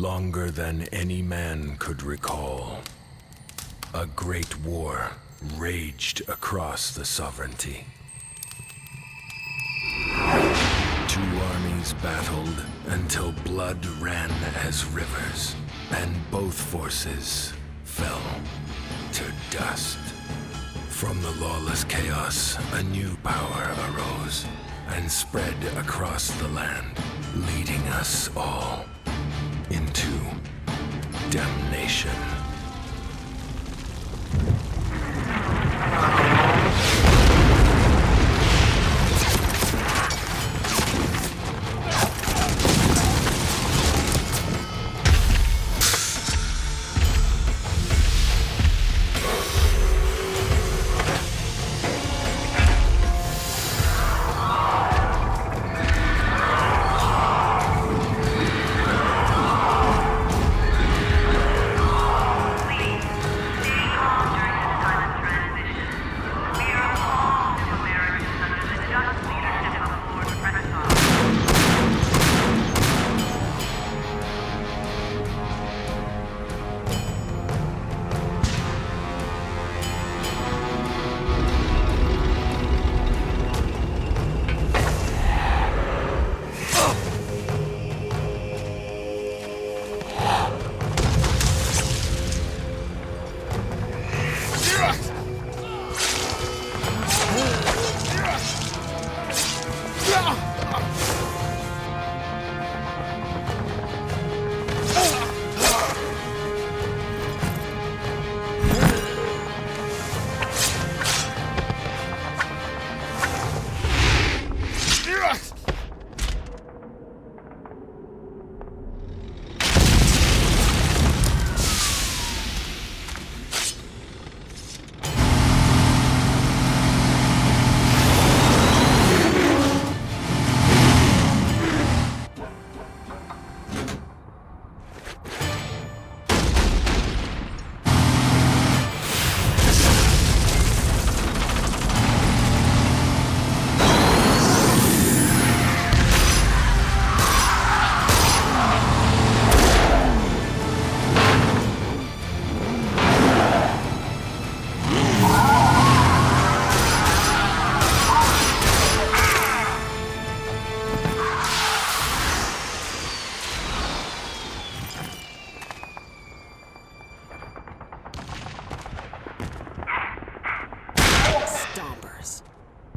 longer than any man could recall, a great war raged across the sovereignty. Two armies battled until blood ran as rivers, and both forces fell to dust. From the lawless chaos, a new power arose and spread across the land, leading us all into damnation.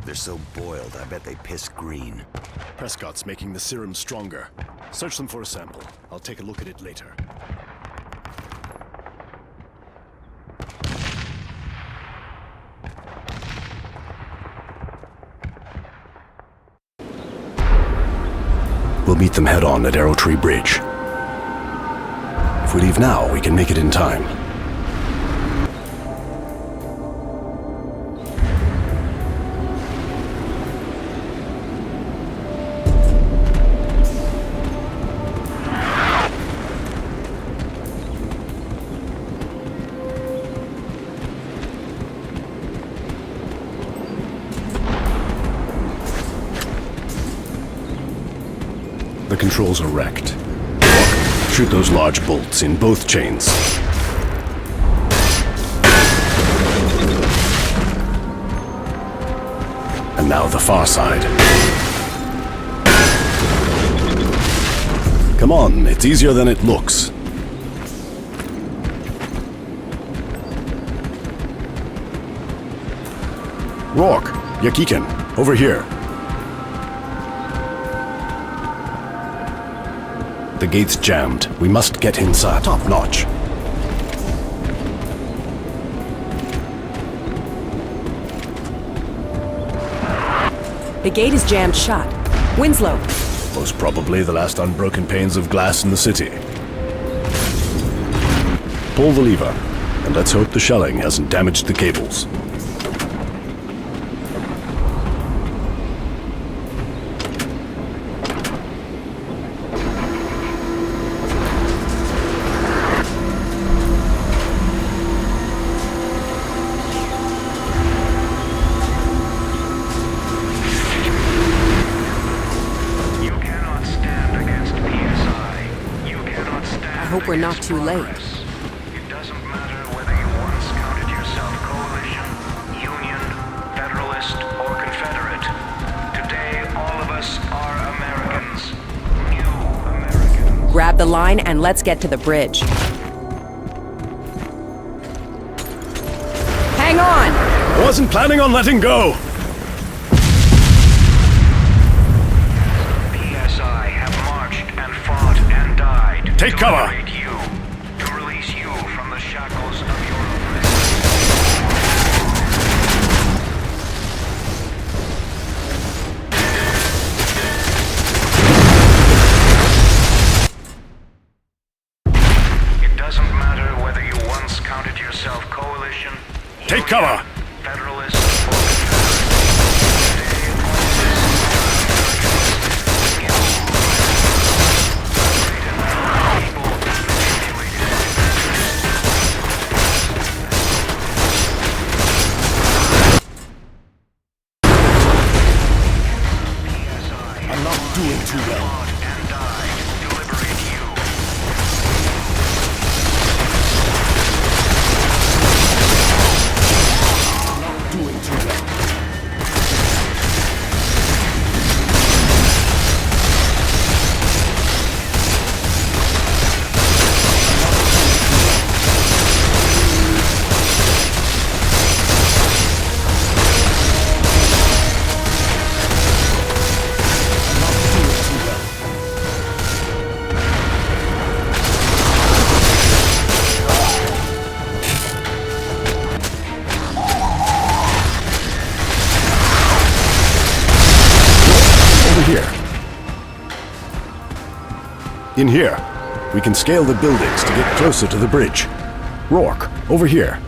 They're so boiled, I bet they piss green. Prescott's making the serum stronger. Search them for a sample. I'll take a look at it later. We'll meet them head-on at Aerotry Bridge. If we leave now, we can make it in time. The controls are wrecked. Shoot those large bolts in both chains. And now the far side. Come on, it's easier than it looks. Rourke, Yakikin, over here. The gate's jammed. We must get inside. Top notch. The gate is jammed shut. Winslow. Most probably the last unbroken panes of glass in the city. Pull the lever, and let's hope the shelling hasn't damaged the cables. hope we're not too late. It doesn't matter whether you once counted yourself coalition, union, federalist, or confederate. Today, all of us are Americans. New Americans. Grab the line and let's get to the bridge. Hang on! I wasn't planning on letting go! PSI have marched and fought and died. Take cover! To liberate you, to release you from the shackles of your oppressors. It doesn't matter whether you once counted yourself coalition, Take union, cover! federalist, or confederate. Today, all of us are I'm not doing too well. and died to liberate you. Doing too well. Here. In here, we can scale the buildings to get closer to the bridge. Rourke, over here.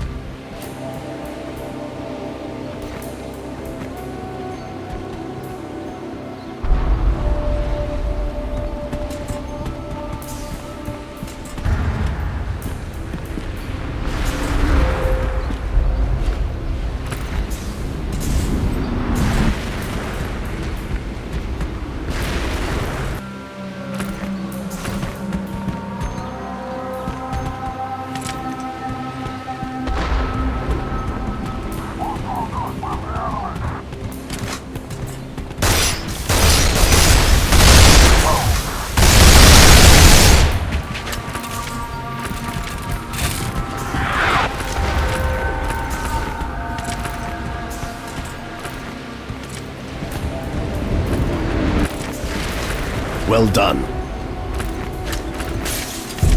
Well done.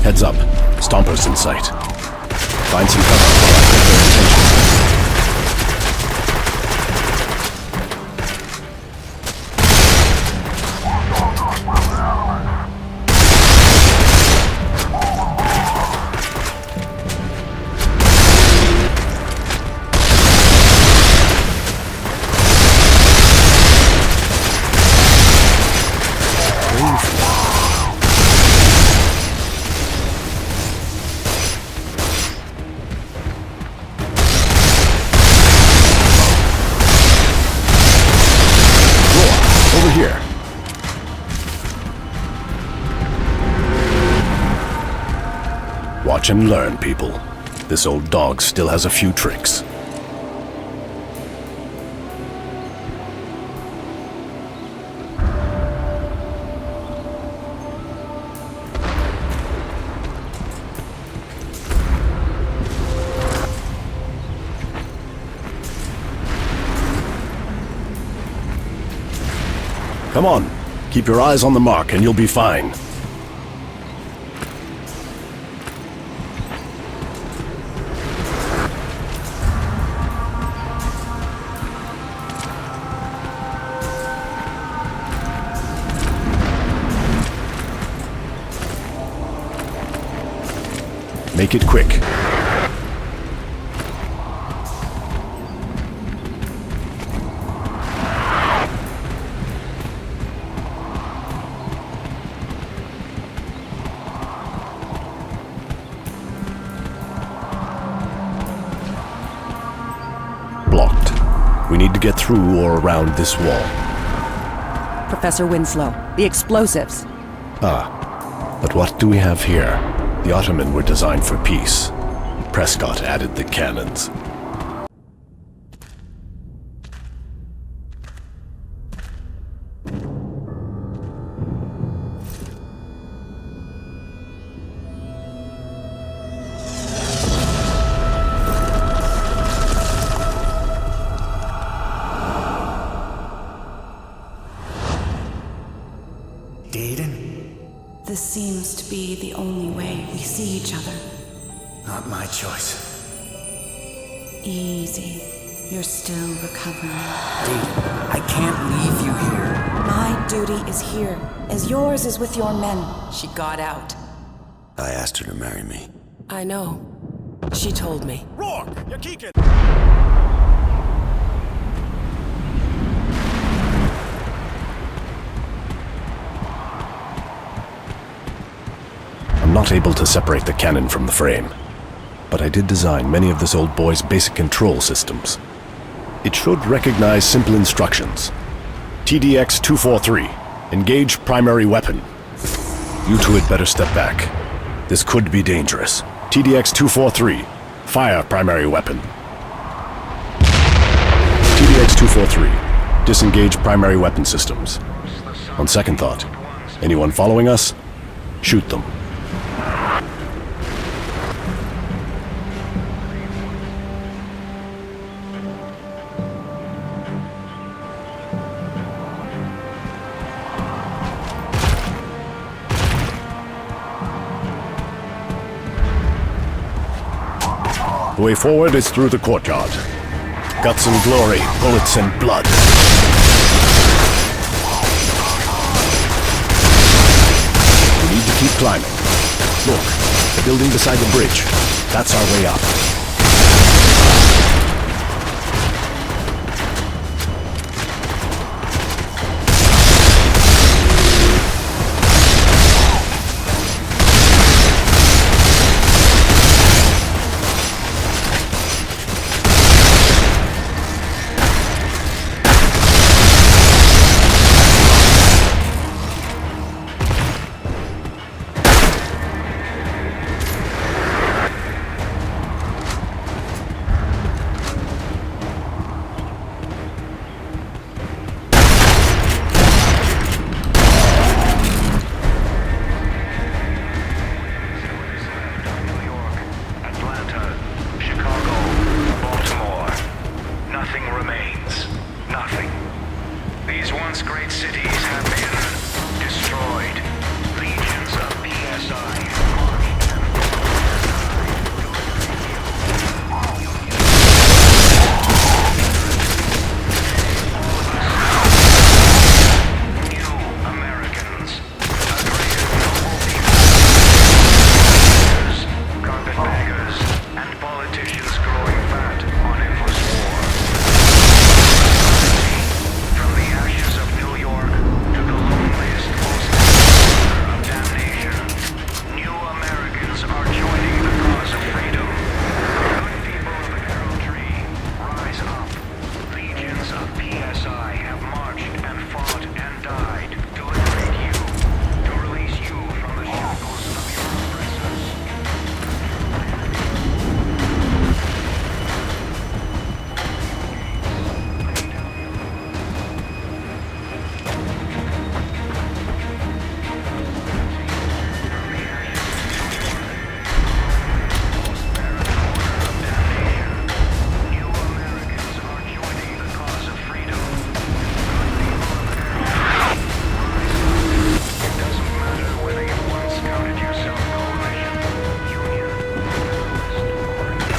Heads up. Stompers in sight. Find some cover while I get their attention. Here. Watch and learn, people. This old dog still has a few tricks. Come on, keep your eyes on the mark and you'll be fine. Make it quick. We need to get through or around this wall. Professor Winslow, the explosives. Ah, but what do we have here? The Ottoman were designed for peace. Prescott added the cannons. This seems to be the only way we see each other. Not my choice. Easy. You're still recovering. Dayton, I can't leave you here. My duty is here, as yours is with your men. She got out. I asked her to marry me. I know. She told me. Rourke, you're kicking! I'm not able to separate the cannon from the frame, but I did design many of this old boy's basic control systems. It should recognize simple instructions. TDX 243, engage primary weapon. You two had better step back. This could be dangerous. TDX 243, fire primary weapon. TDX 243, disengage primary weapon systems. On second thought, anyone following us? Shoot them. The way forward is through the courtyard. Guts and glory, bullets and blood. We need to keep climbing. Look, the building beside the bridge. That's our way up.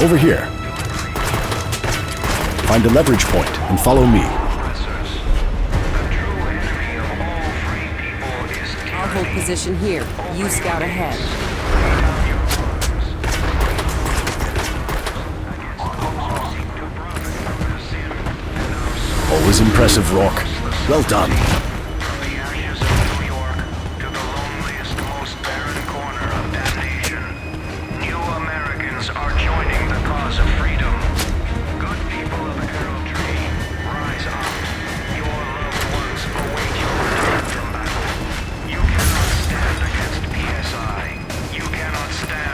Over here. Find a leverage point and follow me. I'll hold position here. You scout ahead. Always impressive, Rourke. Well done. From the ashes of New York to the loneliest, most barren corner of Damnation, new Americans are joining the cause of freedom. Good people of Aerotry, rise up. Your loved ones await your return from battle. You cannot stand against PSI. You cannot stand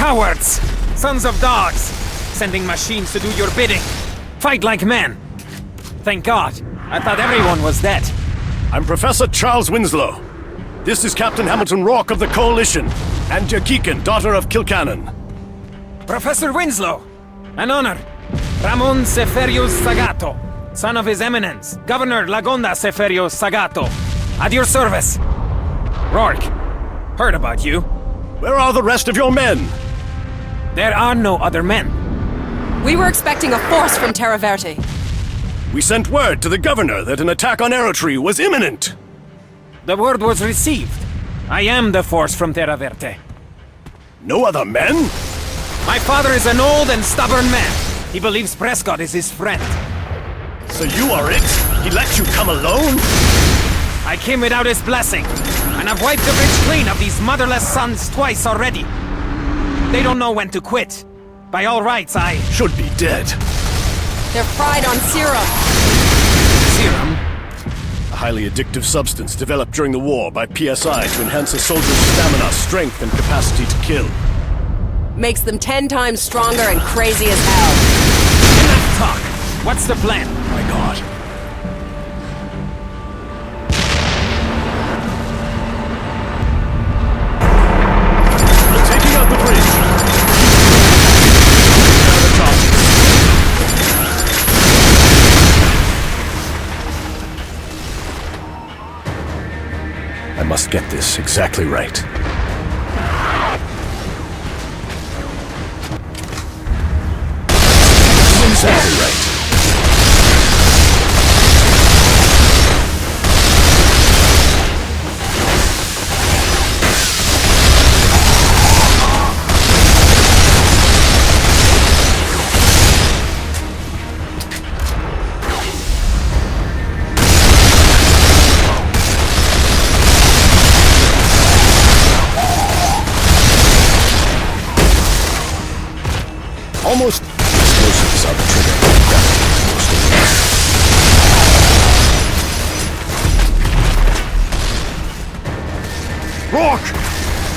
Cowards! Sons of dogs! Sending machines to do your bidding. Fight like men. Thank God. I thought everyone was dead. I'm Professor Charles Winslow. This is Captain Hamilton Rourke of the Coalition, and Jakikin, daughter of Kilcannon. Professor Winslow! An honor. Ramon Seferios Sagato, son of His Eminence, Governor Lagonda Seferios Sagato. At your service. Rourke, heard about you. Where are the rest of your men? There are no other men. We were expecting a force from Terra Verte. We sent word to the governor that an attack on Aerotry was imminent. The word was received. I am the force from Terra Verte. No other men? My father is an old and stubborn man. He believes Prescott is his friend. So you are it? He let you come alone? I came without his blessing, and I've wiped the bridge clean of these motherless sons twice already. They don't know when to quit. By all rights, I should be dead. They're fried on serum. Serum? A highly addictive substance developed during the war by PSI to enhance a soldier's stamina, strength, and capacity to kill. Makes them 10 times stronger and crazy as hell. Enough talk. What's the plan? My God. We're taking out the bridge. Down the top. I must get this exactly right. Exactly right. Almost explosives are the trigger. Rourke!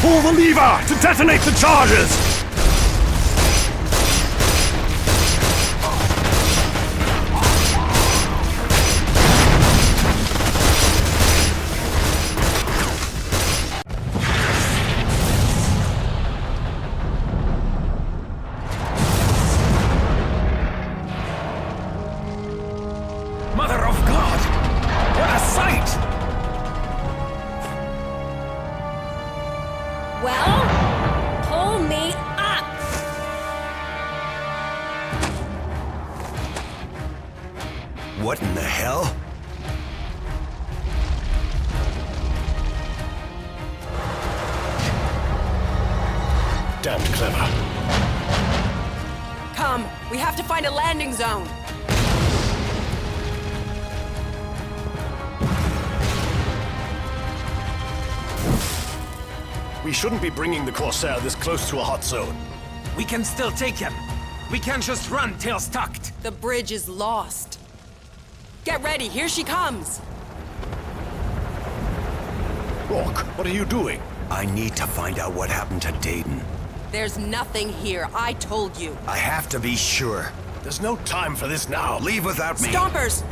Pull the lever to detonate the charges! Mother of God! What a sight! Well, pull me up! What in the hell? Damn clever. Come, we have to find a landing zone. We shouldn't be bringing the Corsair this close to a hot zone. We can still take him. We can't just run tails tucked. The bridge is lost. Get ready, here she comes. Rourke, what are you doing? I need to find out what happened to Dayton. There's nothing here, I told you. I have to be sure. There's no time for this now. Leave without me. Stompers!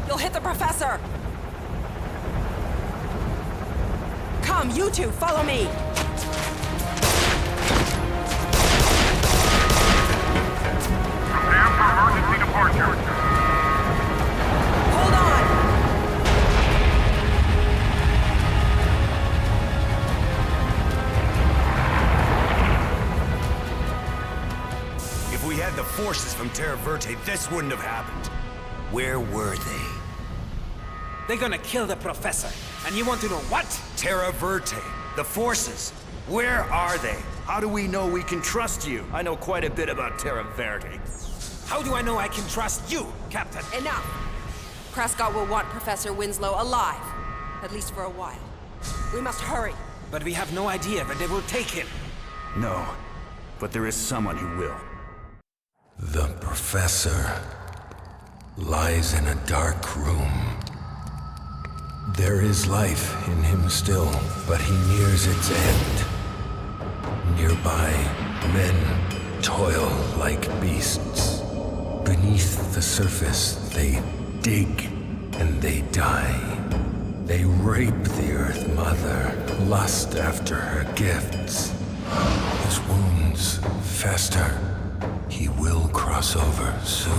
You'll hit the professor! Come, you two, follow me! Prepare for emergency departure. Hold on! If we had the forces from Terra Verte, this wouldn't have happened. Where were they? They're gonna kill the professor. And you want to know what? Terra Verte, the forces. Where are they? How do we know we can trust you? I know quite a bit about Terra Verte. How do I know I can trust you, Captain? Enough! Prescott will want Professor Winslow alive. At least for a while. We must hurry. But we have no idea where they will take him. No, but there is someone who will. The professor lies in a dark room. There is life in him still, but he nears its end. Nearby, men toil like beasts. Beneath the surface, they dig and they die. They rape the Earth Mother, lust after her gifts. His wounds fester. He will cross over soon.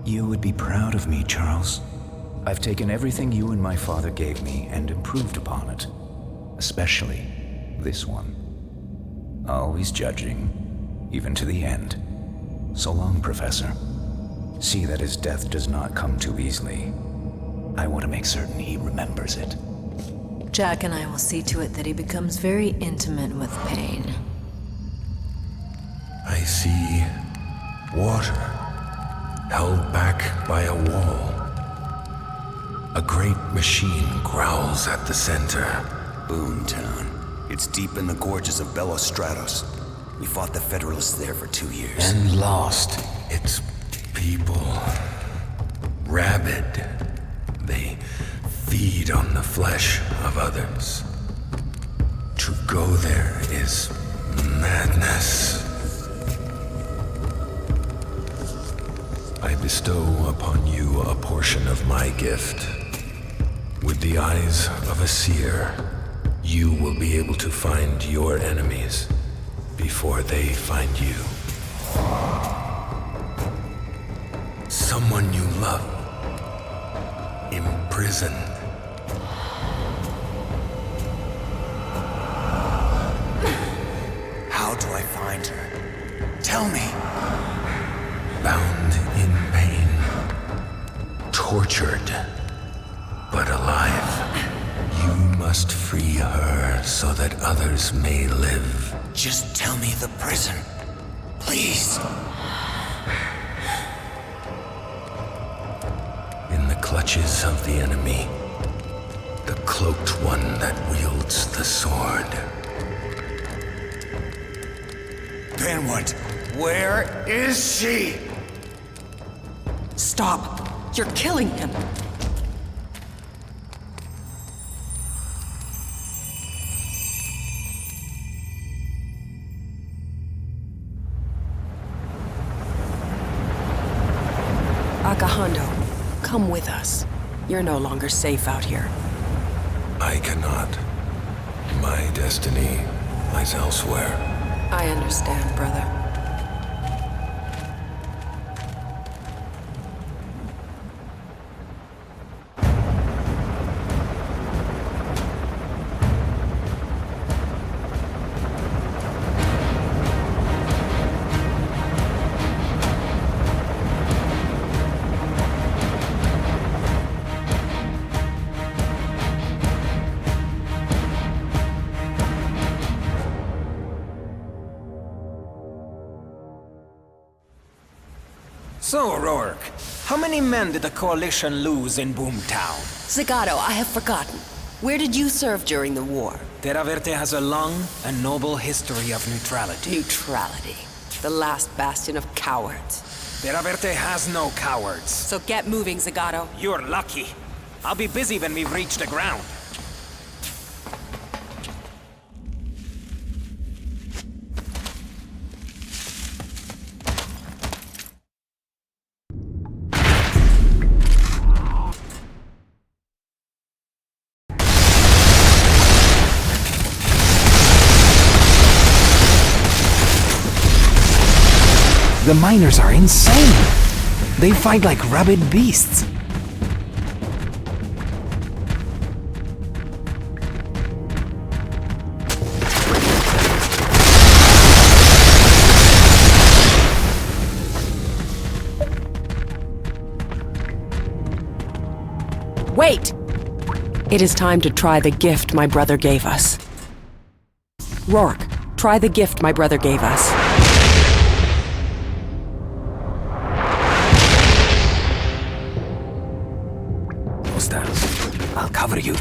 You would be proud of me, Charles. I've taken everything you and my father gave me and improved upon it. Especially this one. Always judging, even to the end. So long, Professor. See that his death does not come too easily. I want to make certain he remembers it. Jack and I will see to it that he becomes very intimate with pain. I see water held back by a wall. A great machine growls at the center. Boomtown. It's deep in the gorges of Bellostratos. We fought the Federalists there for 2 years. And lost its people. Rabid. They feed on the flesh of others. To go there is madness. I bestow upon you a portion of my gift. With the eyes of a seer, you will be able to find your enemies before they find you. Someone you love, imprisoned. How do I find her? Tell me. Bound in pain, tortured, but alive. You must free her so that others may live. Just tell me the prison. Please. In the clutches of the enemy, the cloaked one that wields the sword. Then what? Where is she? Stop! You're killing him! Akahando, come with us. You're no longer safe out here. I cannot. My destiny lies elsewhere. I understand, brother. So, Rourke, how many men did the Coalition lose in Boomtown? Zagato, I have forgotten. Where did you serve during the war? Terra Verte has a long and noble history of neutrality. Neutrality. The last bastion of cowards. Terra Verte has no cowards. So get moving, Zagato. You're lucky. I'll be busy when we reach the ground. The miners are insane! They fight like rabid beasts. Wait! It is time to try the gift my brother gave us. Rourke, try the gift my brother gave us. Hostiles. I'll cover you.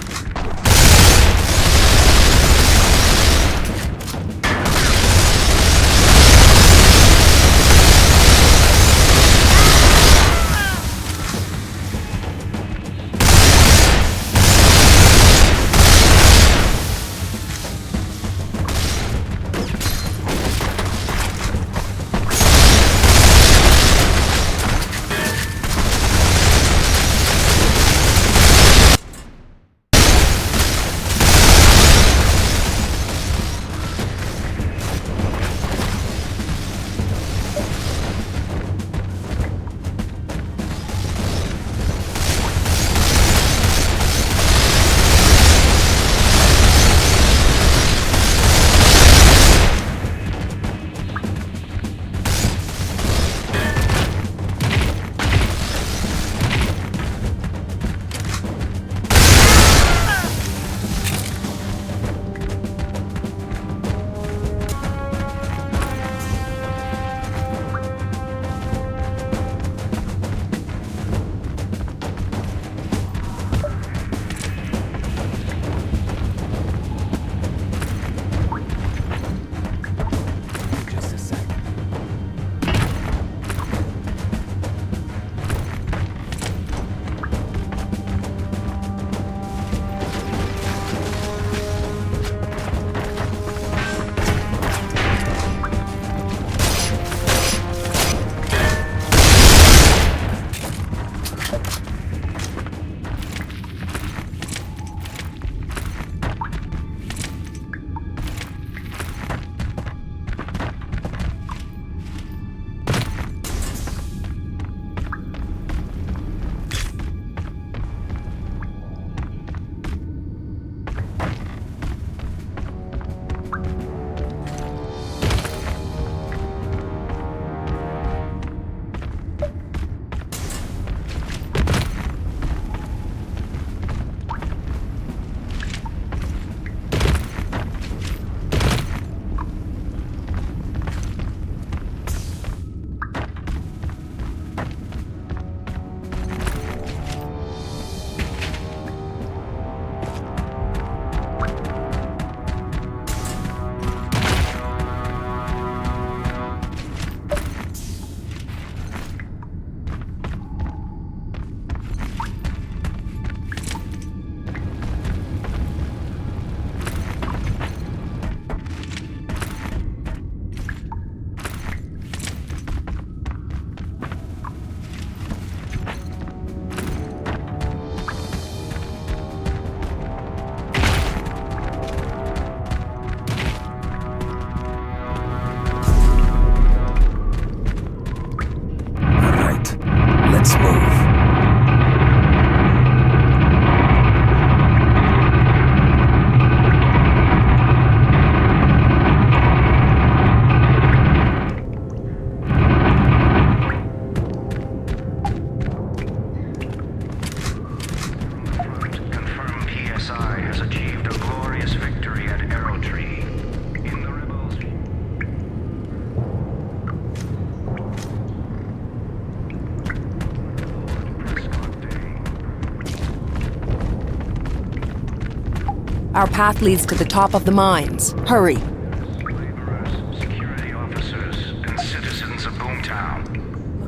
Our path leads to the top of the mines. Hurry. Laborers, security officers, and citizens of Boomtown.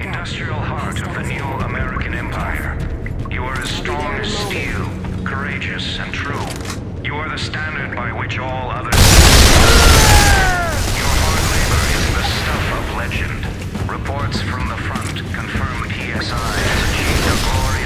Industrial heart of the new American Empire. You are as strong as steel, courageous and true. You are the standard by which all others... Your hard labor is the stuff of legend. Reports from the front confirm PSI has achieved a glorious